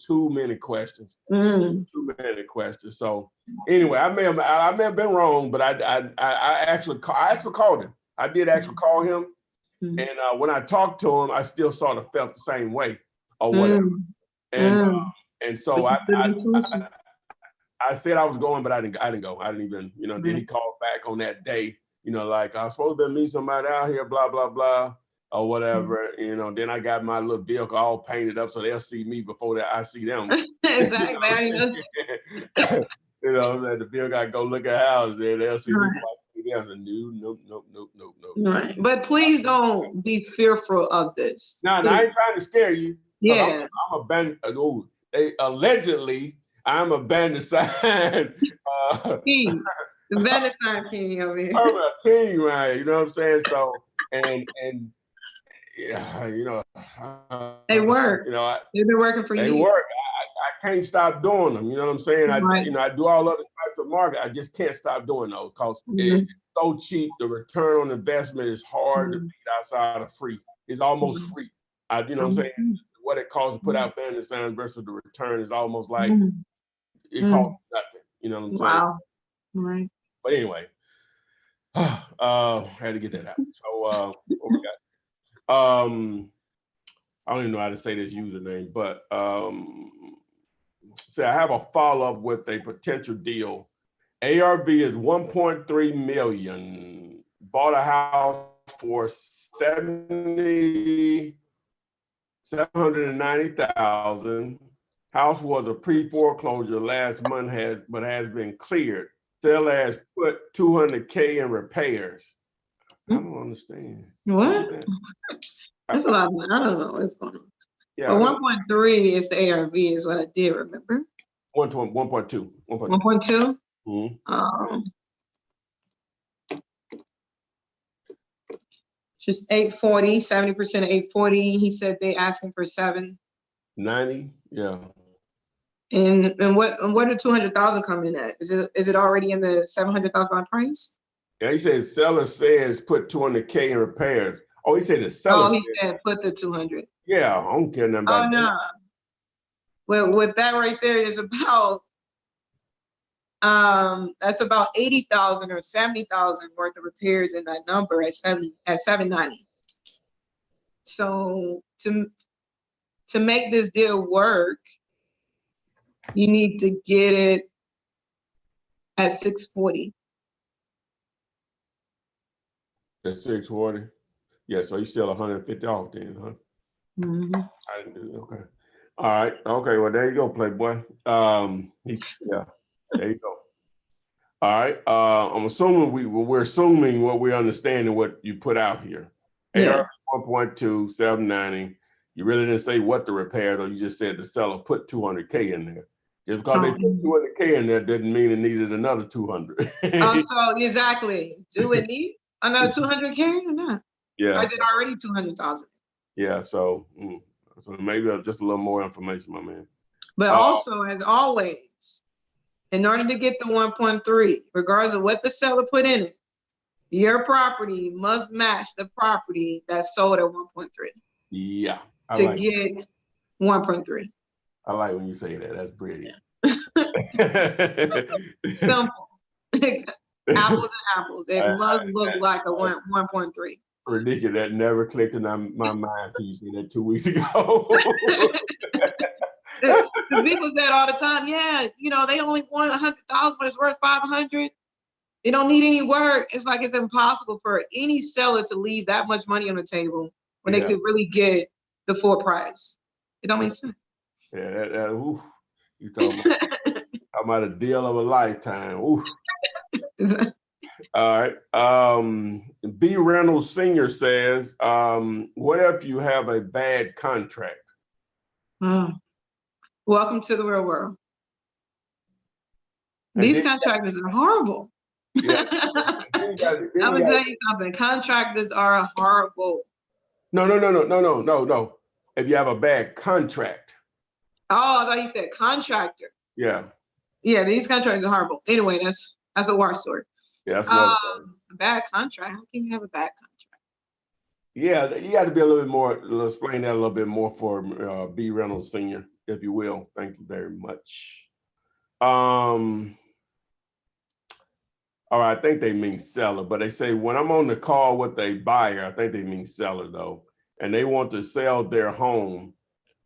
Too many questions. Too many questions. So anyway, I may have been wrong, but I actually called him. I did actually call him, and when I talked to him, I still sort of felt the same way or whatever. And so I said I was going, but I didn't go. I didn't even, Then he called back on that day. Like I was supposed to meet somebody out here, blah blah blah. Or whatever, then I got my little vehicle all painted up so they'll see me before I see them. Exactly. The vehicle I go look at houses there, they'll see me. Nope. Right. But please don't be fearful of this. No, I ain't trying to scare you. Yeah. I'm a bandit. Allegedly, I'm a bandit sign. King. The bandit sign king over here. I'm a king, right? You know what I'm saying? So, and yeah, they work. They've been working for years. They work. I can't stop doing them. You know what I'm saying? I do all other types of market. I just can't stop doing those because it's so cheap. The return on investment is hard to beat outside of free. It's almost free. You know what I'm saying? What it costs to put out bandit signs versus the return is almost like it costs nothing. You know what I'm saying? Wow. Right. But anyway, had to get that out. So what we got? I don't even know how to say this username, but say I have a follow-up with a potential deal. ARV is 1.3 million. Bought a house for 790,000. House was a pre-foreclosure last month, has been cleared. Seller has put 200K in repairs. I don't understand. What? That's a lot. I don't know what's going on. Yeah, but 1.3 is the ARV is what I did remember. 1.2. 1.2? Just 840, 70% of 840. He said they asking for 790. Yeah. And what did 200,000 come in at? Is it already in the $700,000 price? Yeah, he says seller says put 200K in repairs. Oh, he said the seller. Oh, he said put the 200. Yeah, I don't care nothing about that. Oh no. Well, with that right there is about that's about 80,000 or 70,000 worth of repairs in that number at 790. So to make this deal work, you need to get it at 640. At 640. Yeah, so you still 150 off then, huh? Mm-hmm. I didn't do it. Okay. All right. Okay. Well, there you go, Playboy. Yeah. There you go. All right. I'm assuming we're assuming what we're understanding what you put out here. Yeah. AR 1.2, 790. You really didn't say what the repair, though. You just said the seller put 200K in there. Just because they put 200K in there didn't mean it needed another 200. So exactly. Do it need another 200K or not? Yeah. Or is it already 200,000? Yeah. So maybe just a little more information, my man. But also, as always, in order to get the 1.3, regardless of what the seller put in it, your property must match the property that's sold at 1.3. Yeah. To get 1.3. I like when you say that. That's brilliant. Simple. Apples and apples. It must look like a 1.3. Ridiculous. That never clicked in my mind until you said that 2 weeks ago. People said all the time, yeah, you know, they only want 100,000, but it's worth 500. They don't need any work. It's like it's impossible for any seller to leave that much money on the table when they could really get the full price. It don't make sense. Yeah, you talking about a deal of a lifetime. Ooh. All right. B. Reynolds Sr. says, what if you have a bad contract? Welcome to the real world. And these contractors are horrible. Yeah. I'm gonna tell you something. Contractors are horrible. No. If you have a bad contract. Oh, I thought you said contractor. Yeah. Yeah, these contractors are horrible. Anyway, that's a war story. Yeah. Bad contract. How can you have a bad contract? Yeah, you got to be a little bit more. Explain that a little bit more for B. Reynolds Sr., if you will. Thank you very much. All right, I think they mean seller, but they say when I'm on the call with a buyer, I think they mean seller though, and they want to sell their home.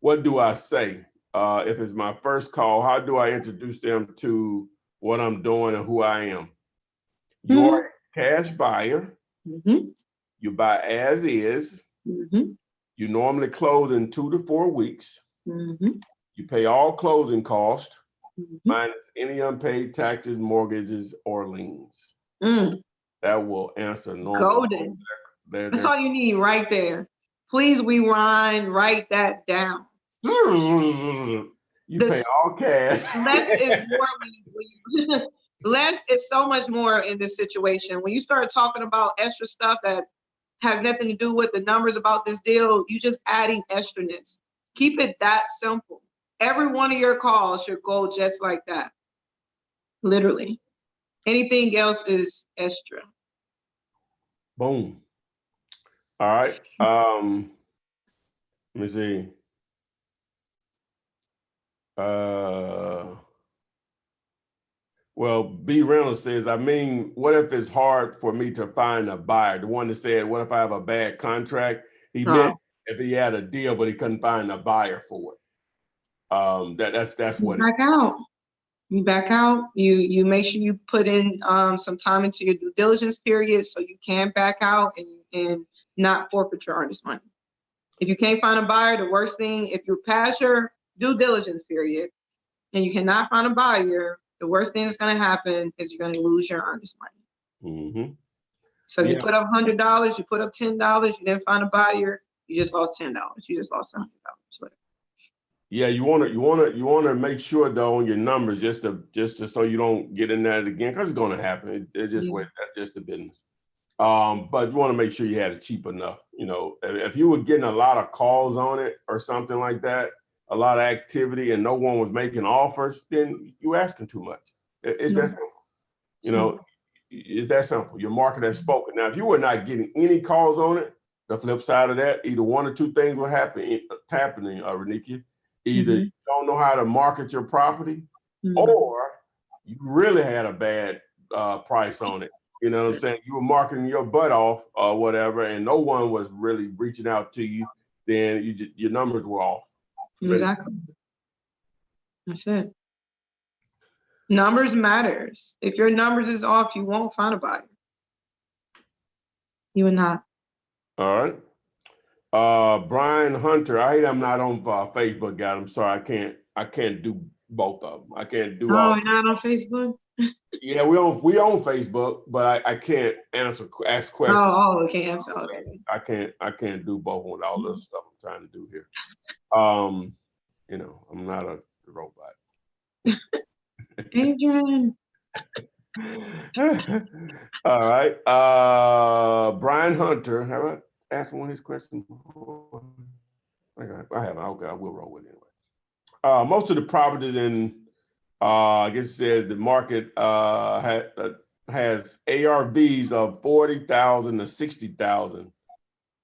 What do I say? If it's my first call, how do I introduce them to what I'm doing and who I am? You're a cash buyer. You buy as is. You normally close in 2 to 4 weeks. You pay all closing costs, minus any unpaid taxes, mortgages, or liens. That will answer normal. Golden. That's all you need right there. Please rewind, write that down. You pay all cash. Less is so much more in this situation. When you start talking about extra stuff that has nothing to do with the numbers about this deal, you just adding extraness. Keep it that simple. Every one of your calls should go just like that. Literally. Anything else is extra. Boom. All right. Let me see. Well, B. Reynolds says, I mean, what if it's hard for me to find a buyer? The one that said, what if I have a bad contract? He meant if he had a deal, but he couldn't find a buyer for it. That's what back out. You back out. You make sure you put in some time into your due diligence period so you can back out and not forfeit your earnest money. If you can't find a buyer, the worst thing, if you're past your due diligence period and you cannot find a buyer, the worst thing that's going to happen is you're going to lose your earnest money. So you put up $100, you put up $10, you didn't find a buyer, you just lost $10. You just lost $100. Whatever. Yeah, you want to make sure though on your numbers just to so you don't get in that again, because it's going to happen. It's just that's just the business. But you want to make sure you had it cheap enough. You know, if you were getting a lot of calls on it or something like that, a lot of activity, and no one was making offers, then you asking too much. It's that simple. You know, it's that simple. Your market has spoken. Now, if you were not getting any calls on it, the flip side of that, either one or two things will happen. Happening, Renika. Either you don't know how to market your property, or you really had a bad price on it. You know what I'm saying? You were marketing your butt off or whatever, and no one was really reaching out to you. Then your numbers were off. Exactly. That's it. Numbers matters. If your numbers is off, you won't find a buyer. You will not. All right. Brian Hunter, I hate I'm not on Facebook, guys. I'm sorry, I can't do both of them. I can't do all. Oh, you're not on Facebook? Yeah, we on Facebook, but I can't ask questions. Oh, okay, answer. Okay. I can't do both with all the stuff I'm trying to do here. You know, I'm not a robot. Adrian. All right. Brian Hunter, have I asked one of his questions before? I haven't. Okay, I will roll with it anyway. Most of the properties in, I guess it said the market has ARVs of 40,000 to 60,000.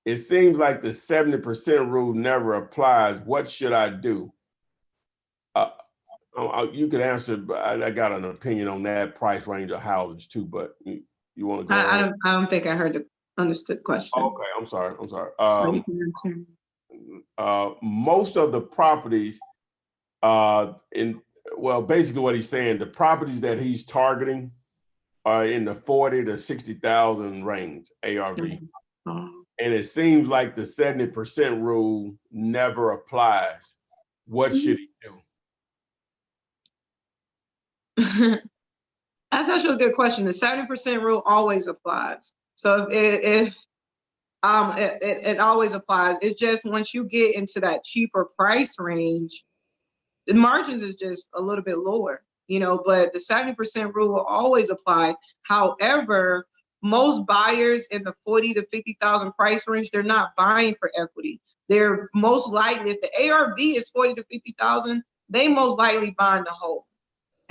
It seems like the 70% rule never applies. What should I do? You could answer, but I got an opinion on that price range of houses too, but you want to go I don't think I heard understood question. Okay, I'm sorry. So you can answer. Most of the properties, basically what he's saying, the properties that he's targeting are in the 40 to 60,000 range ARV. Oh. And it seems like the 70% rule never applies. What should he do? That's actually a good question. The 70% rule always applies. So if it always applies. It's just once you get into that cheaper price range, the margins is just a little bit lower, but the 70% rule will always apply. However, most buyers in the 40 to 50,000 price range, they're not buying for equity. They're most likely, if the ARV is 40 to 50,000, they most likely buying the whole.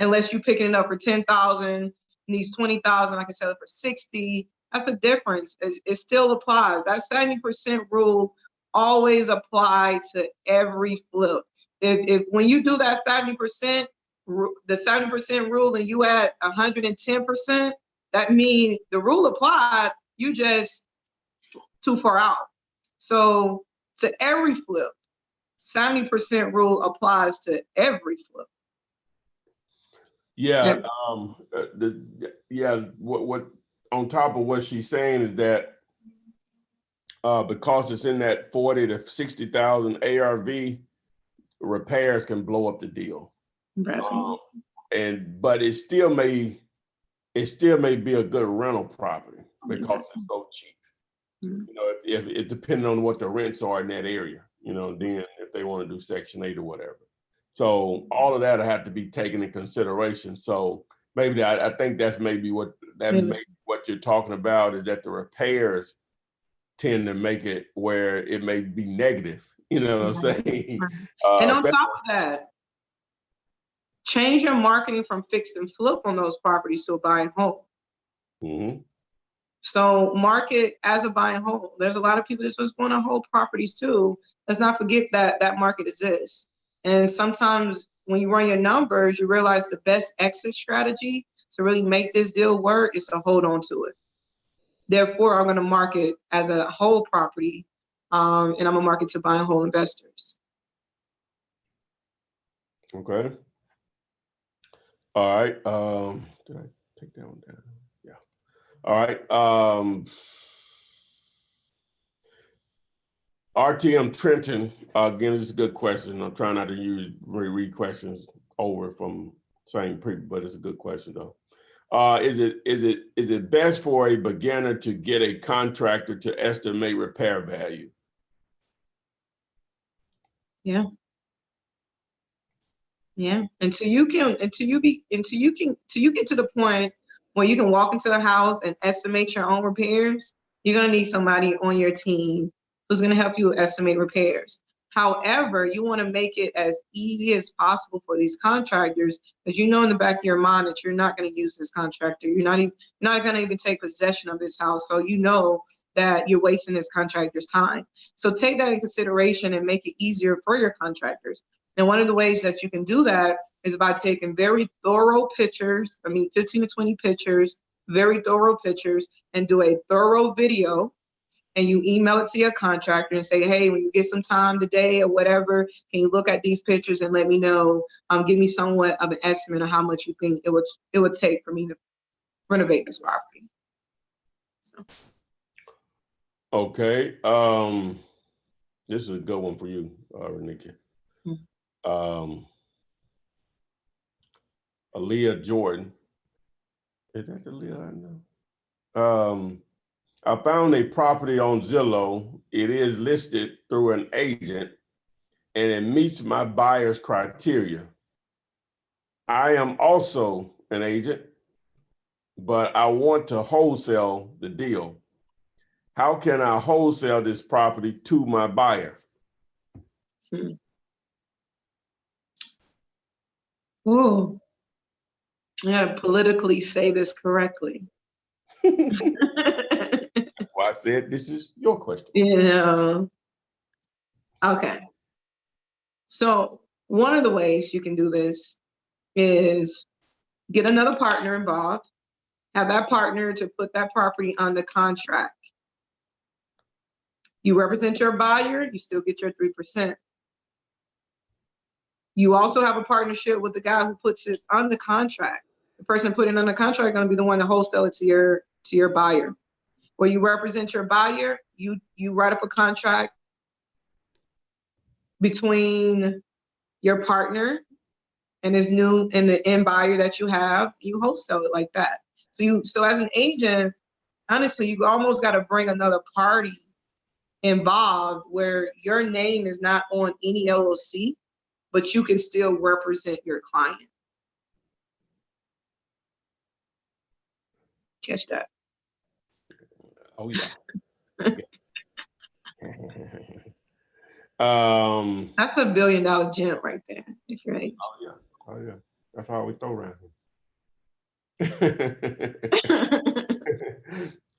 Unless you're picking it up for 10,000, needs 20,000, I can sell it for 60. That's a difference. It still applies. That 70% rule always apply to every flip. If when you do that 70%, the 70% rule, and you add 110%, that means the rule applied. You just too far out. So to every flip, 70% rule applies to every flip. Yeah, what on top of what she's saying is that because it's in that 40 to 60,000 ARV, repairs can blow up the deal. But it still may be a good rental property because it's so cheap. If it depending on what the rents are in that area, then if they want to do Section 8 or whatever. So all of that will have to be taken in consideration. So maybe I think that's maybe what you're talking about, is that the repairs tend to make it where it may be negative. You know what I'm saying? And on top of that, change your marketing from fix and flip on those properties to a buy and hold. Mm-hmm. So market as a buy and hold. There's a lot of people that just want to hold properties too. Let's not forget that that market exists. And sometimes when you run your numbers, you realize the best exit strategy to really make this deal work is to hold on to it. Therefore, I'm going to market as a whole property, and I'm going to market to buy and hold investors. Okay. All right. Did I take that one down? Yeah. All right. RTM Trenton, again, this is a good question. I'm trying not to read questions over from same people, but it's a good question though. Is it best for a beginner to get a contractor to estimate repair value? Yeah. Yeah. Until you get to the point where you can walk into the house and estimate your own repairs, you're gonna need somebody on your team who's gonna help you estimate repairs. However, you want to make it as easy as possible for these contractors, because in the back of your mind that you're not going to use this contractor. You're not going to even take possession of this house. So that you're wasting this contractor's time. So take that in consideration and make it easier for your contractors. And one of the ways that you can do that is by taking very thorough pictures, 15 to 20 pictures, very thorough pictures, and do a thorough video. And you email it to your contractor and say, hey, when you get some time today or whatever, can you look at these pictures and let me know, give me somewhat of an estimate of how much you think it would take for me to renovate this property. So. Okay. This is a good one for you, Renika. Aaliyah Jordan. Is that the Aaliyah I know? I found a property on Zillow. It is listed through an agent and it meets my buyer's criteria. I am also an agent, but I want to wholesale the deal. How can I wholesale this property to my buyer? Ooh, I gotta politically say this correctly. That's why I said this is your question. Okay. So one of the ways you can do this is get another partner involved, have that partner to put that property under contract. You represent your buyer, you still get your 3%. You also have a partnership with the guy who puts it on the contract. The person putting it on the contract is going to be the one to wholesale it to your buyer. Where you represent your buyer, you write up a contract between your partner and the end buyer that you have. You wholesale it like that. So as an agent, honestly, you almost got to bring another party involved where your name is not on any LLC, but you can still represent your client. Catch that. Oh yeah. That's $1 billion gem right there, if you're age. Oh yeah. That's how we throw around here.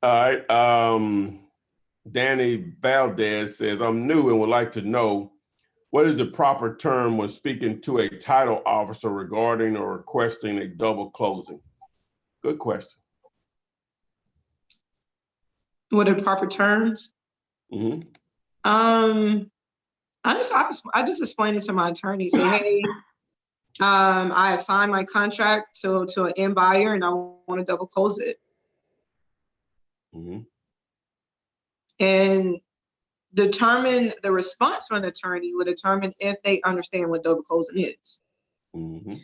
All right. Danny Valdez says, I'm new and would like to know what is the proper term when speaking to a title officer regarding or requesting a double closing? Good question. What are proper terms? Mm-hmm. I just explained it to my attorney. Say, hey, I assigned my contract to an end buyer and I want to double close it. Mm-hmm. And the response from an attorney would determine if they understand what double closing is. Mm-hmm.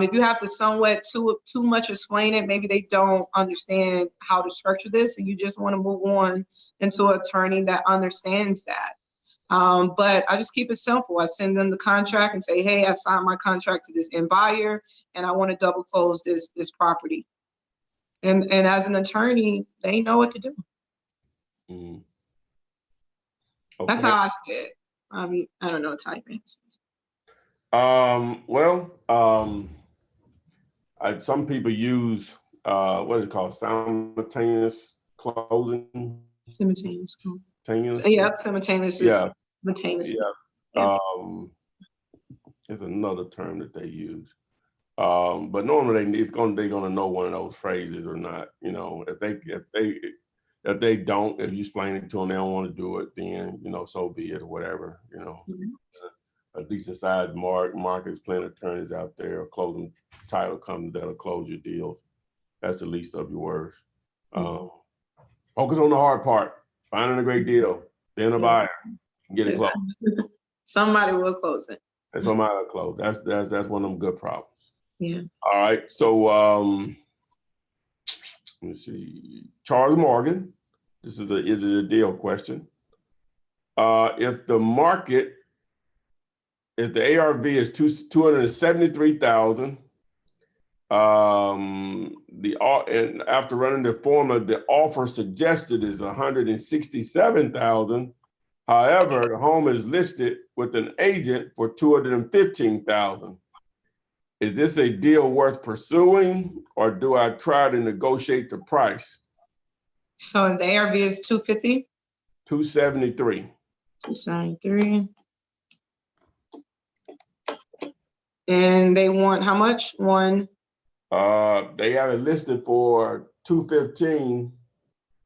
If you have to somewhat too much explain it, maybe they don't understand how to structure this, and you just want to move on into an attorney that understands that. But I just keep it simple. I send them the contract and say, hey, I signed my contract to this end buyer, and I want to double close this property. And as an attorney, they know what to do. Mm-hmm. Okay. That's how I say it. I mean, I don't know what type it is. Some people use what is it called? Simultaneous closing. Simultaneous. Simultaneous. Yeah, simultaneous. Yeah. Simultaneous. Yeah. There's another term that they use. But normally they're gonna know one of those phrases or not. You know, if they don't, if you explain it to them, they don't want to do it, then so be it or whatever. Mm-hmm. A decent sized market's plenty of attorneys out there, closing title companies that'll close your deals. That's the least of your worries. Focus on the hard part, finding a great deal, then a buyer, and get it closed. Somebody will close it. And somebody will close. That's one of them good problems. Yeah. All right. So let me see. Charles Morgan. This is a deal question. If the ARV is 273,000, and after running the formula, the offer suggested is 167,000. However, the home is listed with an agent for 215,000. Is this a deal worth pursuing, or do I try to negotiate the price? So the ARV is 250? 273. 273. And they want how much? They have it listed for 215.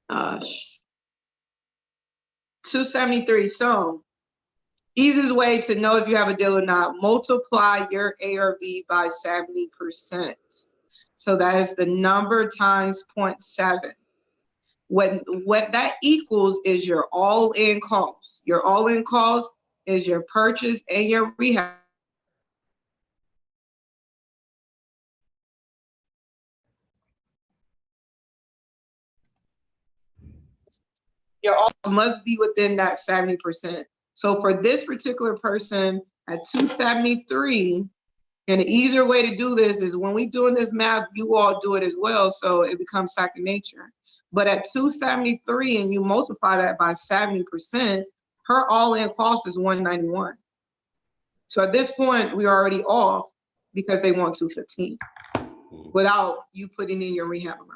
273. So easiest way to know if you have a deal or not, multiply your ARV by 70%. So that is the number times 0.7. What that equals is your all-in cost. Your all-in cost is your purchase and your rehab. Your all must be within that 70%. So for this particular person at 273, and the easier way to do this is when we doing this math, you all do it as well, so it becomes second nature. But at 273 and you multiply that by 70%, her all-in cost is 191. So at this point, we're already off because they want 215 without you putting in your rehab amount.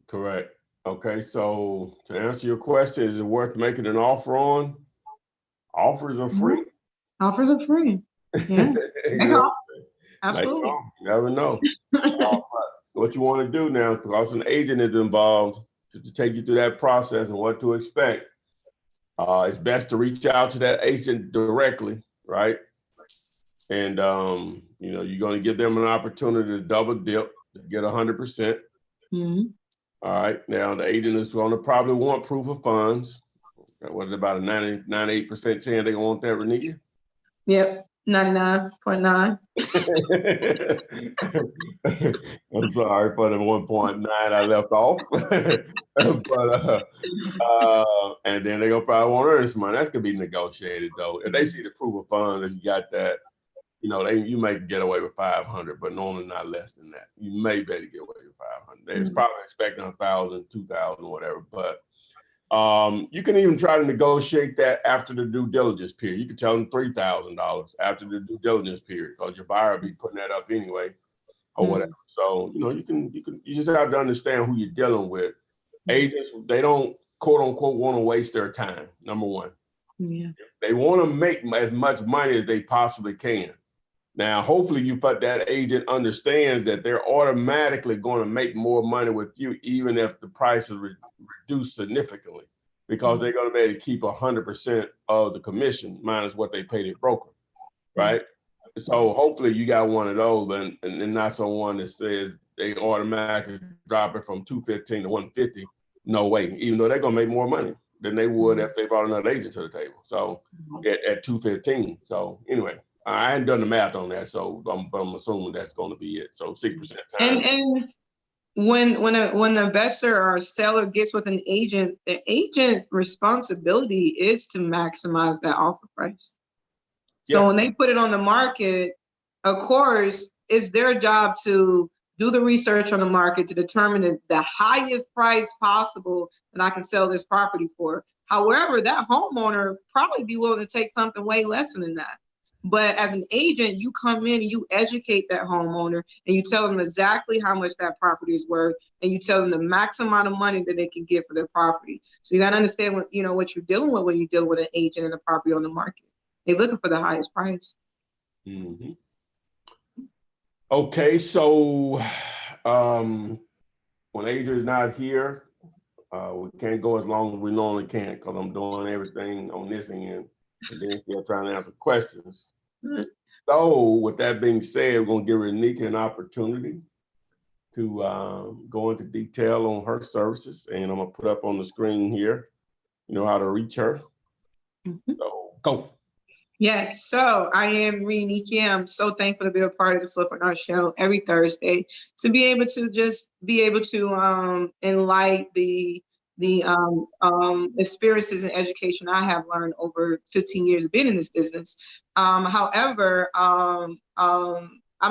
Correct. Okay, so to answer your question, is it worth making an offer on? Offers are free. Offers are free. Yeah. Absolutely. You never know. What you want to do now, because an agent is involved, to take you through that process and what to expect. It's best to reach out to that agent directly, right? And, you know, you're going to give them an opportunity to double dip, to get 100%. All right. Now, the agent is going to probably want proof of funds. What is about a 98% chance they're going to want that, Renika? Yep, 99.9. I'm sorry for the 1.9 I left off. But and then they're gonna probably want earnest money. That's gonna be negotiated though. If they see the proof of funds, if you got that, you know, you may get away with 500, but normally not less than that. You may better get away with 500. They're probably expecting 1,000, 2,000, whatever. But you can even try to negotiate that after the due diligence period. You can tell them $3,000 after the due diligence period, because your buyer will be putting that up anyway, or whatever. So you know, you just have to understand who you're dealing with. Agents, they don't quote unquote want to waste their time. Number one, they want to make as much money as they possibly can. Now, hopefully, that agent understands that they're automatically going to make more money with you, even if the price is reduced significantly, because they're going to be able to keep 100% of the commission minus what they pay their broker, right? So hopefully you got one of those, and not someone that says they automatically drop it from 215 to 150. No way, even though they're going to make more money than they would if they brought another agent to the table. So at 215. So anyway. I hadn't done the math on that, so I'm assuming that's going to be it. So 6% time. And when an investor or a seller gets with an agent, the agent responsibility is to maximize that offer price. So when they put it on the market, of course, it's their job to do the research on the market to determine the highest price possible that I can sell this property for. However, that homeowner probably be willing to take something way less than that. But as an agent, you come in and you educate that homeowner and you tell them exactly how much that property is worth, and you tell them the max amount of money that they can get for their property. So you got to understand what you're dealing with when you deal with an agent and a property on the market. They're looking for the highest price. Okay, so when agent is not here, we can't go as long as we normally can, because I'm doing everything on this end and then still trying to answer questions. So with that being said, we're going to give Renika an opportunity to go into detail on her services, and I'm going to put up on the screen here, how to reach her. So go. Yes, so I am Renika. I'm so thankful to be a part of the Flippinar show every Thursday, to be able to enlighten the experiences and education I have learned over 15 years of being in this business. However, I'm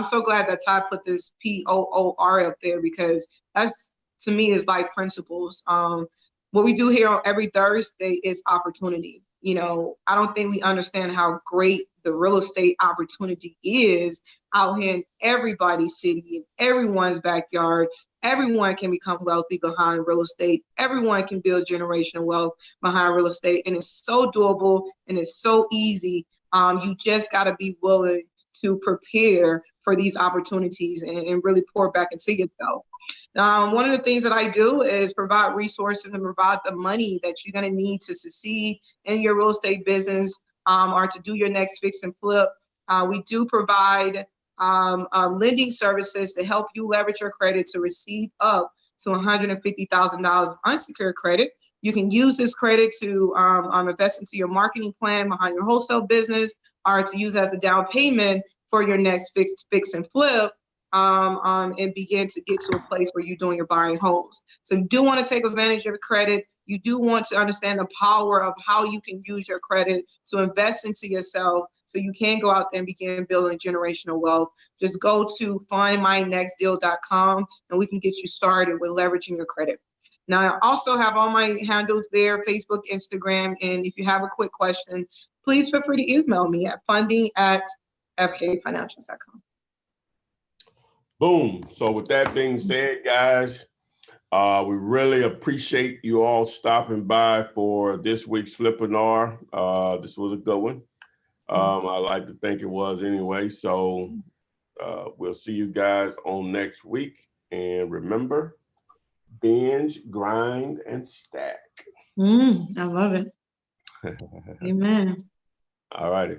so glad that Ty put this POOR up there, because that's, to me, is like principles. What we do here on every Thursday is opportunity. I don't think we understand how great the real estate opportunity is out here in everybody's city, in everyone's backyard. Everyone can become wealthy behind real estate. Everyone can build generational wealth behind real estate. And it's so doable and it's so easy. You just got to be willing to prepare for these opportunities and really pour back into yourself. One of the things that I do is provide resources and provide the money that you're going to need to succeed in your real estate business, or to do your next fix and flip. We do provide lending services to help you leverage your credit to receive up to $150,000 of unsecured credit. You can use this credit to invest into your marketing plan behind your wholesale business, or to use as a down payment for your next fix and flip, and begin to get to a place where you're doing your buy and holds. So you do want to take advantage of your credit. You do want to understand the power of how you can use your credit to invest into yourself, so you can go out there and begin building generational wealth. Just go to findmynextdeal.com and we can get you started with leveraging your credit. Now, I also have all my handles there, Facebook, Instagram, and if you have a quick question, please feel free to email me at funding@fkfinancials.com. Boom. So with that being said, guys, we really appreciate you all stopping by for this week's Flippinar. This was a good one. I like to think it was anyway. So we'll see you guys on next week. And remember, binge, grind, and stack. I love it. Amen. All righty.